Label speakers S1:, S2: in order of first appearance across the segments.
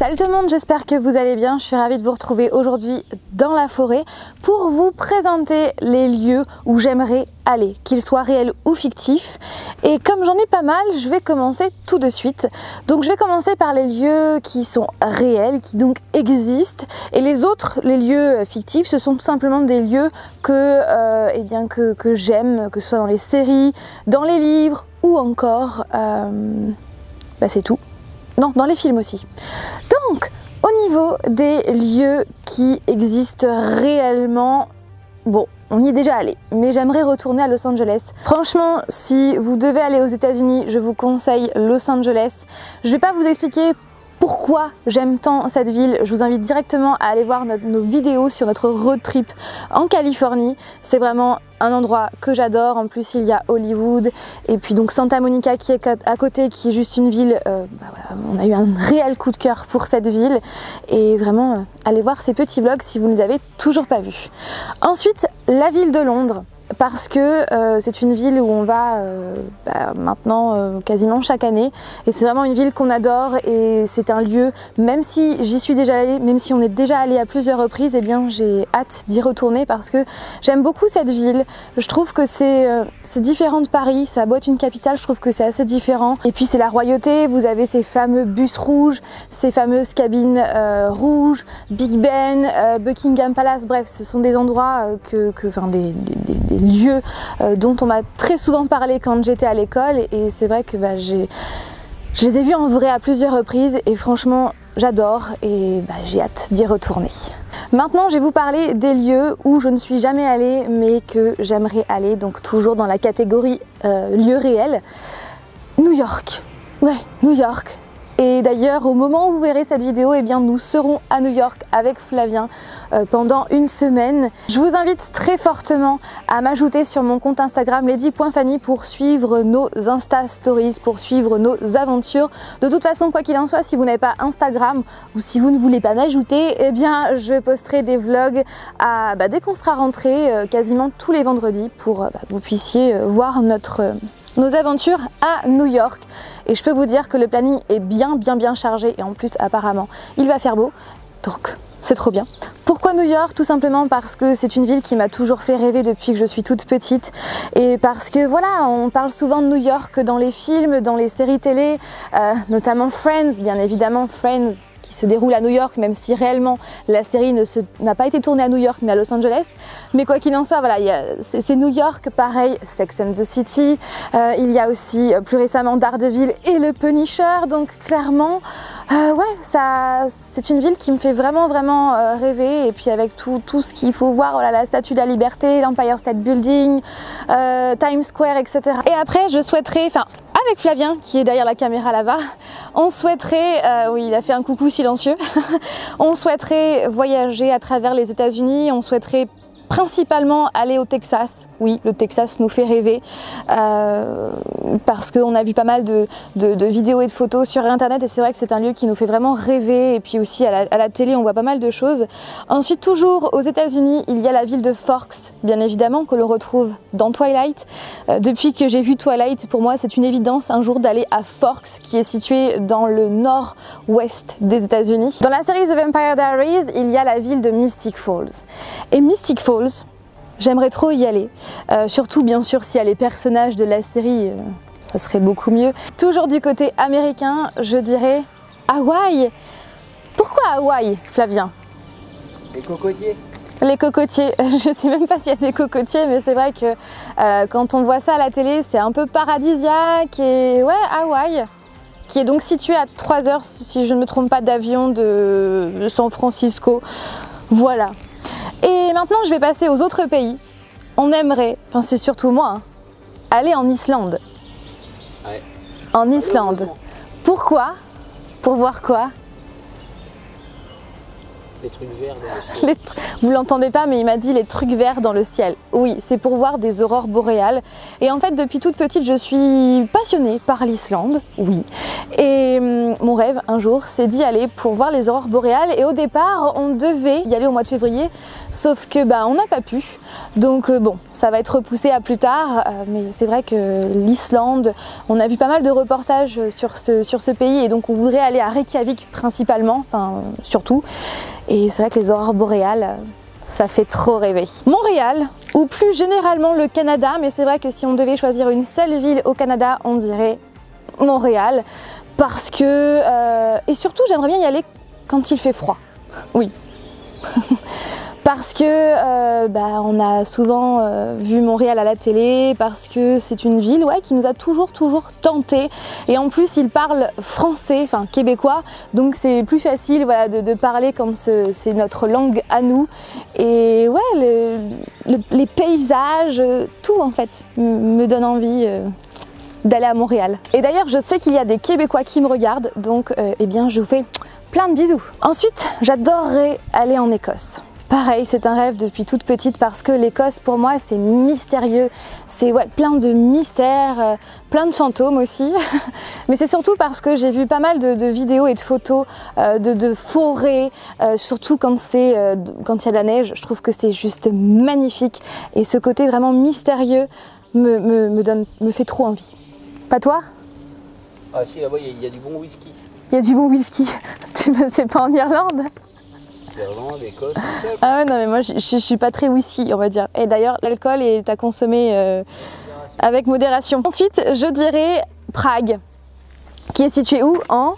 S1: Salut tout le monde, j'espère que vous allez bien. Je suis ravie de vous retrouver aujourd'hui dans la forêt pour vous présenter les lieux où j'aimerais aller, qu'ils soient réels ou fictifs. Et comme j'en ai pas mal, je vais commencer tout de suite. Donc je vais commencer par les lieux qui sont réels, qui donc existent. Et les autres, les lieux fictifs, ce sont tout simplement des lieux que j'aime, que ce soit dans les séries, dans les livres ou encore, c'est tout. Non, dans les films aussi. Donc, au niveau des lieux qui existent réellement, bon, on y est déjà allé, mais j'aimerais retourner à Los Angeles. Franchement, si vous devez aller aux États-Unis, je vous conseille Los Angeles. Je vais pas vous expliquer pourquoi j'aime tant cette ville. Je vous invite directement à aller voir nos vidéos sur notre road trip en Californie. C'est vraiment un endroit que j'adore. En plus, il y a Hollywood et puis donc Santa Monica qui est à côté, qui est juste une ville. On a eu un réel coup de cœur pour cette ville et vraiment allez voir ces petits vlogs si vous ne les avez toujours pas vus. Ensuite, la ville de Londres. Parce que c'est une ville où on va maintenant quasiment chaque année et c'est vraiment une ville qu'on adore et c'est un lieu, même si j'y suis déjà allée, même si on est déjà allé à plusieurs reprises, eh bien j'ai hâte d'y retourner parce que j'aime beaucoup cette ville. Je trouve que c'est différent de Paris, ça a beau être une capitale, je trouve que c'est assez différent. Et puis c'est la royauté, vous avez ces fameux bus rouges, ces fameuses cabines rouges, Big Ben, Buckingham Palace, bref, ce sont des endroits des lieux dont on m'a très souvent parlé quand j'étais à l'école et c'est vrai que je les ai vus en vrai à plusieurs reprises et franchement j'adore et j'ai hâte d'y retourner. Maintenant je vais vous parler des lieux où je ne suis jamais allée mais que j'aimerais aller, donc toujours dans la catégorie lieux réels. New York, ouais, New York. Et d'ailleurs, au moment où vous verrez cette vidéo, eh bien, nous serons à New York avec Flavien pendant une semaine. Je vous invite très fortement à m'ajouter sur mon compte Instagram lady.fanny pour suivre nos Insta Stories, pour suivre nos aventures. De toute façon, quoi qu'il en soit, si vous n'avez pas Instagram ou si vous ne voulez pas m'ajouter, eh bien, je posterai des vlogs dès qu'on sera rentré, quasiment tous les vendredis pour que vous puissiez voir nos aventures à New York. Et je peux vous dire que le planning est bien chargé et en plus apparemment il va faire beau, donc c'est trop bien. Pourquoi New York? Tout simplement parce que c'est une ville qui m'a toujours fait rêver depuis que je suis toute petite et parce que voilà, on parle souvent de New York dans les films, dans les séries télé, notamment Friends, bien évidemment Friends qui se déroule à New York, même si réellement la série n'a pas été tournée à New York mais à Los Angeles. Mais quoi qu'il en soit, voilà, c'est New York, pareil, Sex and the City, il y a aussi plus récemment Daredevil et le Punisher, donc clairement, c'est une ville qui me fait vraiment rêver, et puis avec tout ce qu'il faut voir, voilà, la Statue de la Liberté, l'Empire State Building, Times Square, etc. Et après, je souhaiterais, avec Flavien qui est derrière la caméra là-bas, on souhaiterait, oui il a fait un coucou silencieux, on souhaiterait voyager à travers les États-Unis, on souhaiterait principalement aller au Texas. Oui, le Texas nous fait rêver parce qu'on a vu pas mal de vidéos et de photos sur internet et c'est vrai que c'est un lieu qui nous fait vraiment rêver et puis aussi à la télé on voit pas mal de choses. Ensuite toujours aux États-Unis il y a la ville de Forks, bien évidemment, que l'on retrouve dans Twilight. Depuis que j'ai vu Twilight, pour moi c'est une évidence un jour d'aller à Forks qui est situé dans le nord-ouest des États-Unis. Dans la série The Vampire Diaries il y a la ville de Mystic Falls et Mystic Falls, j'aimerais trop y aller, surtout bien sûr s'il y a les personnages de la série, ça serait beaucoup mieux. Toujours du côté américain, je dirais Hawaï. Pourquoi Hawaï, Flavien?
S2: Les cocotiers.
S1: Les cocotiers, je sais même pas s'il y a des cocotiers, mais c'est vrai que quand on voit ça à la télé, c'est un peu paradisiaque et ouais, Hawaï, qui est donc situé à 3 heures, si je ne me trompe pas, d'avion de San Francisco, voilà. Et maintenant je vais passer aux autres pays. On aimerait, enfin c'est surtout moi, aller en Islande.
S2: Ouais.
S1: En Islande. Pourquoi? Pour voir quoi?
S2: Les trucs verts dans le ciel.
S1: Vous l'entendez pas, mais il m'a dit les trucs verts dans le ciel. Oui, c'est pour voir des aurores boréales. Et en fait, depuis toute petite, je suis passionnée par l'Islande, oui. Et mon rêve, un jour, c'est d'y aller pour voir les aurores boréales. Et au départ, on devait y aller au mois de février, sauf que on n'a pas pu. Donc bon, ça va être repoussé à plus tard. Mais c'est vrai que l'Islande, on a vu pas mal de reportages sur ce pays. Et donc on voudrait aller à Reykjavik principalement, enfin surtout. Et c'est vrai que les aurores boréales, ça fait trop rêver. Montréal, ou plus généralement le Canada, mais c'est vrai que si on devait choisir une seule ville au Canada, on dirait Montréal. Parce que, et surtout j'aimerais bien y aller quand il fait froid. Oui. Parce que on a souvent vu Montréal à la télé, parce que c'est une ville qui nous a toujours tenté. Et en plus, ils parlent français, enfin québécois, donc c'est plus facile de parler quand c'est notre langue à nous. Et ouais, les paysages, tout en fait me donne envie d'aller à Montréal. Et d'ailleurs, je sais qu'il y a des Québécois qui me regardent, donc eh bien, je vous fais plein de bisous. Ensuite, j'adorerais aller en Écosse. Pareil, c'est un rêve depuis toute petite parce que l'Écosse pour moi c'est mystérieux, c'est plein de mystères, plein de fantômes aussi. Mais c'est surtout parce que j'ai vu pas mal de vidéos et de photos de forêts, surtout quand il y a de la neige, je trouve que c'est juste magnifique. Et ce côté vraiment mystérieux me fait trop envie. Pas toi?
S2: Ah si, là-bas il y a du bon whisky.
S1: Il y a du bon whisky. C'est pas en Irlande?
S2: L'Écosse,
S1: ah ouais, non mais moi je suis pas très whisky on va dire. Et d'ailleurs l'alcool est à consommer avec modération. Ensuite je dirais Prague, qui est située où? En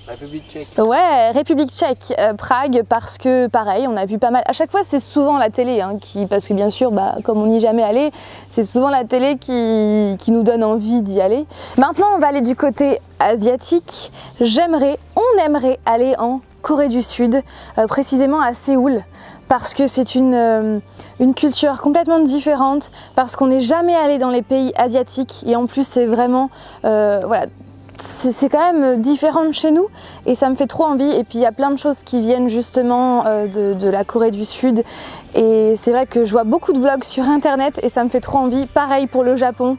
S2: République tchèque.
S1: Ouais, République tchèque, Prague, parce que pareil, on a vu pas mal. À chaque fois, c'est souvent la télé, parce que bien sûr, comme on n'y est jamais allé, c'est souvent la télé qui nous donne envie d'y aller. Maintenant, on va aller du côté asiatique. On aimerait aller en Corée du Sud, précisément à Séoul, parce que c'est une culture complètement différente, parce qu'on n'est jamais allé dans les pays asiatiques, et en plus, c'est vraiment, c'est quand même différent de chez nous et ça me fait trop envie. Et puis il y a plein de choses qui viennent justement de la Corée du Sud et c'est vrai que je vois beaucoup de vlogs sur internet et ça me fait trop envie. Pareil pour le Japon,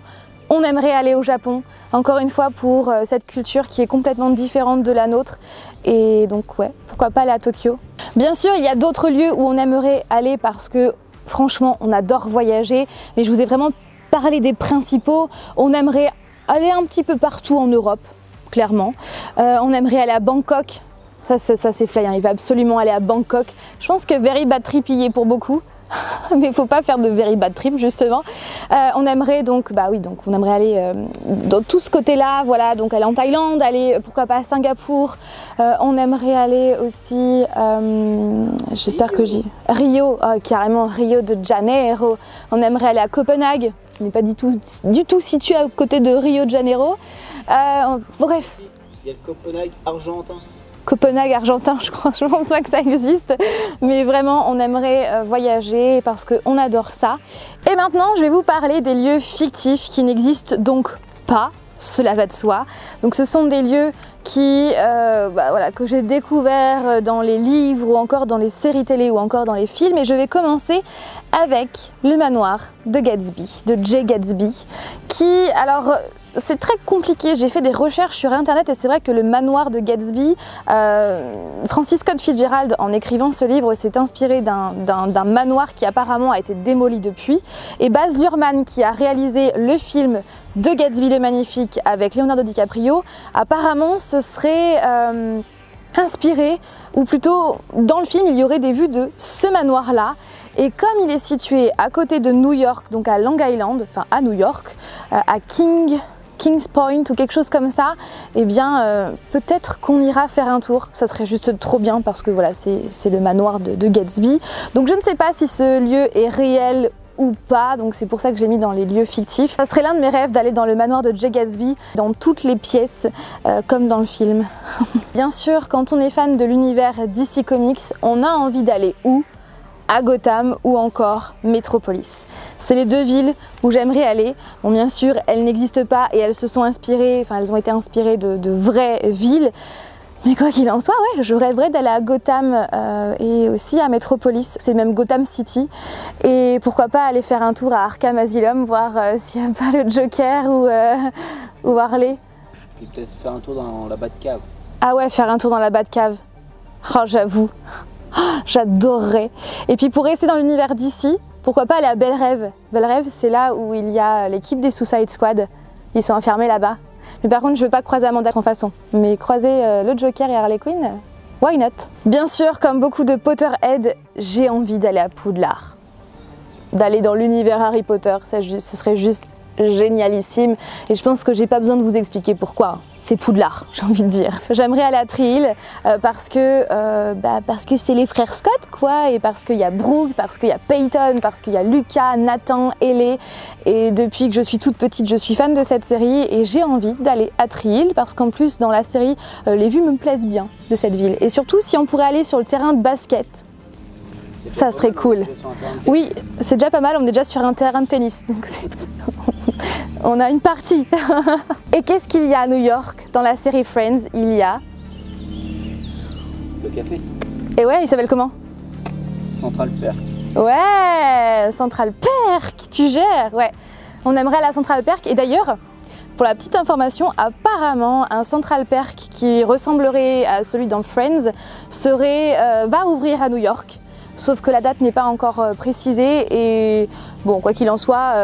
S1: on aimerait aller au Japon, encore une fois pour cette culture qui est complètement différente de la nôtre. Et donc ouais, pourquoi pas aller à Tokyo. Bien sûr il y a d'autres lieux où on aimerait aller parce que franchement on adore voyager, mais je vous ai vraiment parlé des principaux. On aimerait aller un petit peu partout en Europe, clairement. On aimerait aller à Bangkok. Ça c'est fly, il va absolument aller à Bangkok. Je pense que Very Bad Trip y est pour beaucoup. Mais il ne faut pas faire de very bad trip justement. On aimerait donc, on aimerait aller dans tout ce côté-là, voilà, donc aller en Thaïlande, aller pourquoi pas à Singapour. On aimerait aller aussi, j'espère que j'ai Rio, carrément Rio de Janeiro. On aimerait aller à Copenhague, qui n'est pas du tout situé à côté de Rio de Janeiro. Bref.
S2: Il y a le Copenhague argentin.
S1: Copenhague argentin, je pense pas que ça existe, mais vraiment on aimerait voyager parce qu'on adore ça. Et maintenant je vais vous parler des lieux fictifs qui n'existent donc pas, cela va de soi. Donc ce sont des lieux qui, que j'ai découverts dans les livres ou encore dans les séries télé ou encore dans les films. Et je vais commencer avec le manoir de Gatsby, de Jay Gatsby, qui, alors c'est très compliqué, j'ai fait des recherches sur internet et c'est vrai que le manoir de Gatsby, Francis Scott Fitzgerald en écrivant ce livre s'est inspiré d'un manoir qui apparemment a été démoli depuis, et Baz Luhrmann qui a réalisé le film de Gatsby le Magnifique avec Leonardo DiCaprio, apparemment ce serait inspiré, ou plutôt dans le film il y aurait des vues de ce manoir là. Et comme il est situé à côté de New York, donc à Long Island, enfin à New York, à Kings Point ou quelque chose comme ça, eh bien peut-être qu'on ira faire un tour. Ça serait juste trop bien parce que voilà, c'est le manoir de Gatsby. Donc je ne sais pas si ce lieu est réel ou pas, donc c'est pour ça que j'ai mis dans les lieux fictifs. Ça serait l'un de mes rêves d'aller dans le manoir de Jay Gatsby, dans toutes les pièces, comme dans le film. Bien sûr, quand on est fan de l'univers DC Comics, on a envie d'aller où? À Gotham ou encore Metropolis. C'est les deux villes où j'aimerais aller. Bon, bien sûr, elles n'existent pas et elles se sont inspirées, enfin elles ont été inspirées de vraies villes. Mais quoi qu'il en soit, ouais, je rêverais d'aller à Gotham et aussi à Metropolis, c'est même Gotham City. Et pourquoi pas aller faire un tour à Arkham Asylum, voir s'il n'y a pas le Joker ou Harley.
S2: Et peut-être faire un tour dans la Batcave.
S1: Ah ouais, faire un tour dans la Batcave. Oh, j'avoue, j'adorerais. Et puis pour rester dans l'univers d'ici, pourquoi pas aller à Bel Rêve. Bel Rêve, c'est là où il y a l'équipe des Suicide Squad. Ils sont enfermés là-bas. Mais par contre, je veux pas croiser Amanda sans façon. Mais croiser le Joker et Harley Quinn, why not? Bien sûr, comme beaucoup de Potterhead, j'ai envie d'aller à Poudlard. D'aller dans l'univers Harry Potter, ce serait juste génialissime. Et je pense que j'ai pas besoin de vous expliquer pourquoi. C'est Poudlard, j'ai envie de dire. J'aimerais aller à Tree Hill parce que c'est les frères Scott, quoi, et parce qu'il y a Brooke, parce qu'il y a Peyton, parce qu'il y a Lucas, Nathan, Ellie. Et depuis que je suis toute petite, je suis fan de cette série et j'ai envie d'aller à Tree Hill parce qu'en plus, dans la série, les vues me plaisent bien de cette ville. Et surtout, si on pourrait aller sur le terrain de basket. Ça serait cool. Oui, c'est déjà pas mal, on est déjà sur un terrain de tennis, donc on a une partie. Et qu'est-ce qu'il y a à New York? Dans la série Friends, il y a...
S2: Le café.
S1: Et ouais, il s'appelle comment?
S2: Central Perk.
S1: Ouais, Central Perk, tu gères, ouais. On aimerait aller à Central Perk, et d'ailleurs, pour la petite information, apparemment, un Central Perk qui ressemblerait à celui dans Friends va ouvrir à New York. Sauf que la date n'est pas encore précisée et bon, quoi qu'il en soit,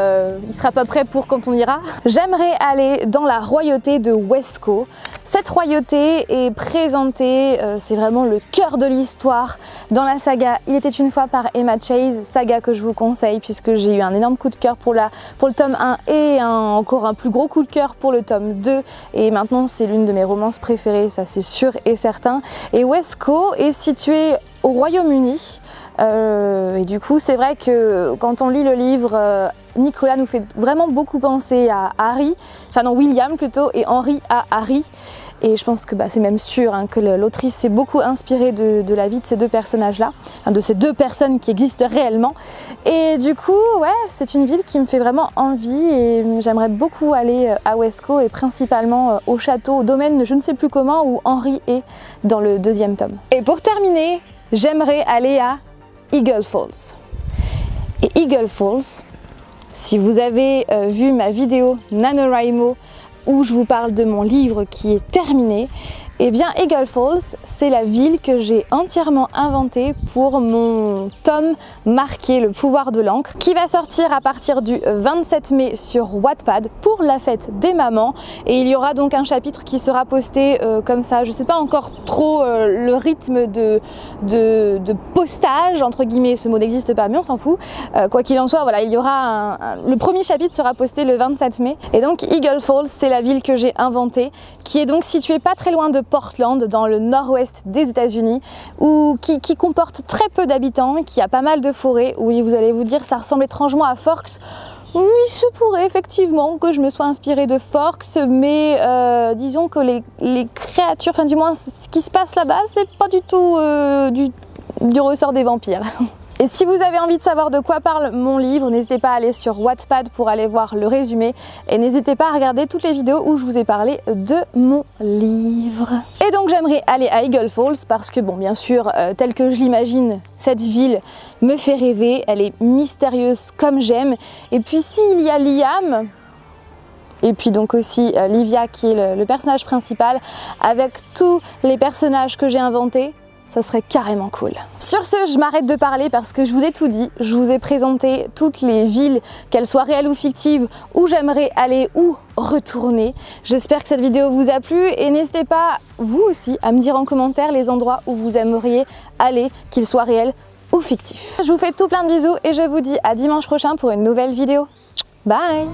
S1: il sera pas prêt pour quand on ira. J'aimerais aller dans la royauté de Wesco. Cette royauté est présentée, c'est vraiment le cœur de l'histoire dans la saga Il était une fois par Emma Chase, saga que je vous conseille puisque j'ai eu un énorme coup de cœur pour le tome 1 et encore un plus gros coup de cœur pour le tome 2 et maintenant c'est l'une de mes romances préférées, ça c'est sûr et certain. Et Wesco est situé au Royaume-Uni. Et du coup, c'est vrai que quand on lit le livre, Nicolas nous fait vraiment beaucoup penser à Harry, enfin non, William plutôt, et Henry à Harry. Et je pense que c'est même sûr que l'autrice s'est beaucoup inspirée de la vie de ces deux personnages-là, de ces deux personnes qui existent réellement. Et du coup, ouais, c'est une ville qui me fait vraiment envie et j'aimerais beaucoup aller à Wesco et principalement au château, au domaine de je ne sais plus comment, où Henry est dans le 2e tome. Et pour terminer, j'aimerais aller à Eagle Falls. Et Eagle Falls, si vous avez vu ma vidéo NaNoWriMo où je vous parle de mon livre qui est terminé, eh bien Eagle Falls, c'est la ville que j'ai entièrement inventée pour mon tome marqué Le pouvoir de l'encre, qui va sortir à partir du 27 mai sur Wattpad pour la fête des mamans. Et il y aura donc un chapitre qui sera posté comme ça. Je ne sais pas encore trop le rythme de postage, entre guillemets, ce mot n'existe pas, mais on s'en fout. Quoi qu'il en soit, voilà, il y aura le premier chapitre sera posté le 27 mai. Et donc Eagle Falls, c'est la ville que j'ai inventée, qui est donc située pas très loin de Portland, dans le nord-ouest des États-Unis, qui comporte très peu d'habitants, qui a pas mal de forêts. Oui, vous allez vous dire, ça ressemble étrangement à Forks. Oui, il se pourrait effectivement que je me sois inspirée de Forks, mais disons que les créatures, enfin du moins ce qui se passe là-bas, c'est pas du tout du ressort des vampires. Et si vous avez envie de savoir de quoi parle mon livre, n'hésitez pas à aller sur Wattpad pour aller voir le résumé et n'hésitez pas à regarder toutes les vidéos où je vous ai parlé de mon livre. Et donc j'aimerais aller à Eagle Falls parce que bon, bien sûr, tel que je l'imagine, cette ville me fait rêver, elle est mystérieuse comme j'aime. Et puis s'il y a Liam, et puis donc aussi Livia qui est le personnage principal, avec tous les personnages que j'ai inventés, ça serait carrément cool. Sur ce, je m'arrête de parler parce que je vous ai tout dit. Je vous ai présenté toutes les villes, qu'elles soient réelles ou fictives, où j'aimerais aller ou retourner. J'espère que cette vidéo vous a plu et n'hésitez pas, vous aussi, à me dire en commentaire les endroits où vous aimeriez aller, qu'ils soient réels ou fictifs. Je vous fais tout plein de bisous et je vous dis à dimanche prochain pour une nouvelle vidéo. Bye!